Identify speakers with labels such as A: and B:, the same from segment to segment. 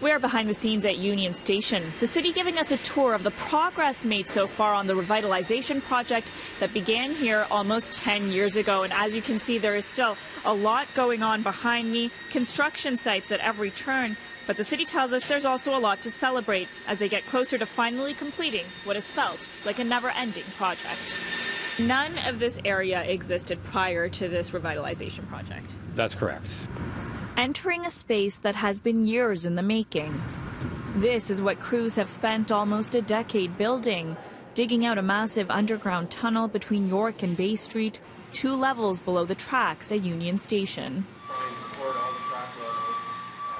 A: We're behind the scenes at Union Station, the city giving us a tour of the progress made so far on the revitalization project that began here almost 10 years ago. And as you can see, there is still a lot going on behind me, construction sites at every turn. But the city tells us there's also a lot to celebrate as they get closer to finally completing what has felt like a never-ending project. None of this area existed prior to this revitalization project.
B: That's correct.
A: Entering a space that has been years in the making. This is what crews have spent almost a decade building, digging out a massive underground tunnel between York and Bay Street, 2 levels below the tracks at Union Station.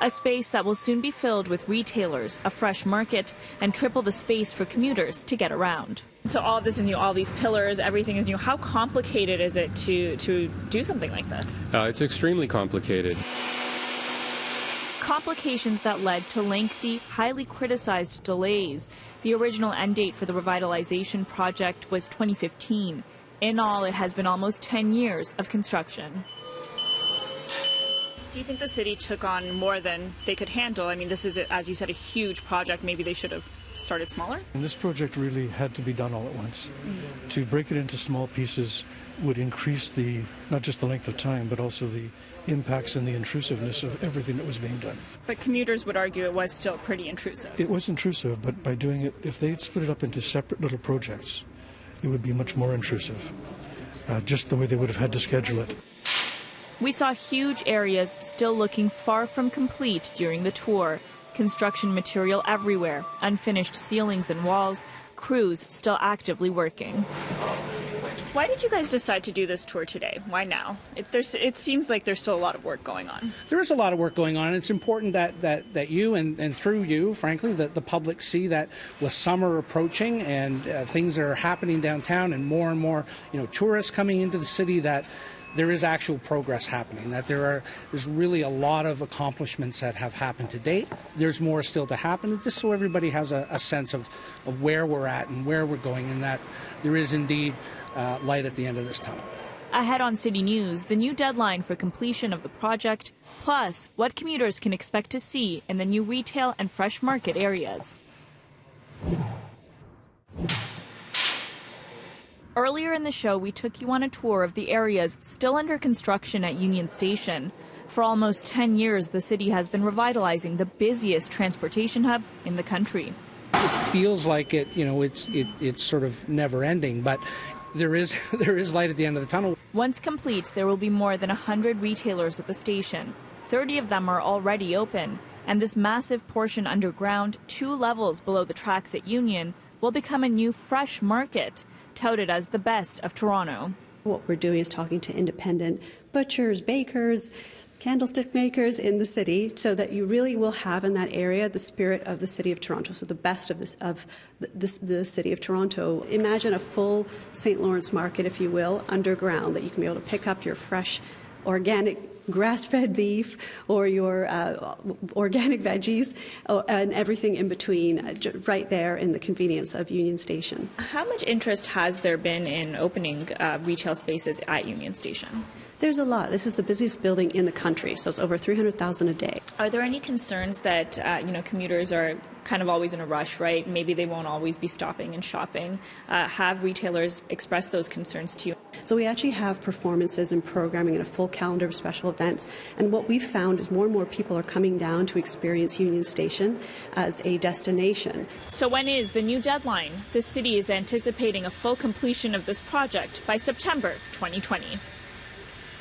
A: A space that will soon be filled with retailers, a fresh market, and triple the space for commuters to get around. So all of this is new, all these pillars, everything is new. How complicated is it to do something like this?
B: It's extremely complicated.
A: Complications that led to lengthy, highly criticized delays. The original end date for the revitalization project was 2015. In all, it has been almost 10 years of construction. Do you think the city took on more than they could handle? I mean, this is, as you said, a huge project. Maybe they should have started smaller?
C: And this project really had to be done all at once. To break it into small pieces would increase not just the length of time, but also the impacts and the intrusiveness of everything that was being done.
A: But commuters would argue it was still pretty intrusive.
C: It was intrusive, but by doing it, if they'd split it up into separate little projects, it would be much more intrusive, just the way they would have had to schedule it.
A: We saw huge areas still looking far from complete during the tour. Construction material everywhere, unfinished ceilings and walls, crews still actively working. Why did you guys decide to do this tour today? Why now? It seems like there's still a lot of work going on.
D: There is a lot of work going on, and it's important that you and through you, frankly, that the public see that with summer approaching and things are happening downtown and more, tourists coming into the city, that there is actual progress happening, that there's really a lot of accomplishments that have happened to date. There's more still to happen, just so everybody has a sense of where we're at and where we're going, and that there is indeed light at the end of this tunnel.
A: Ahead on City News, the new deadline for completion of the project, plus what commuters can expect to see in the new retail and fresh market areas. Earlier in the show, we took you on a tour of the areas still under construction at Union Station. For almost 10 years, the city has been revitalizing the busiest transportation hub in the country.
D: It feels like it's sort of never ending, but there is light at the end of the tunnel.
A: Once complete, there will be more than 100 retailers at the station. 30 of them are already open, and this massive portion underground, 2 levels below the tracks at Union, will become a new fresh market, touted as the best of Toronto.
E: What we're doing is talking to independent butchers, bakers, candlestick makers in the city, so that you really will have in that area the spirit of the city of Toronto, so the best of the city of Toronto. Imagine a full St. Lawrence market, if you will, underground, that you can be able to pick up your fresh, organic, grass-fed beef or your organic veggies and everything in between, right there in the convenience of Union Station.
A: How much interest has there been in opening retail spaces at Union Station?
E: There's a lot. This is the busiest building in the country, so it's over 300,000 a day.
A: Are there any concerns that commuters are kind of always in a rush, right? Maybe they won't always be stopping and shopping. Have retailers expressed those concerns to you?
E: So we actually have performances and programming and a full calendar of special events. And what we've found is more and more people are coming down to experience Union Station as a destination.
A: So when is the new deadline? The city is anticipating a full completion of this project by September 2020.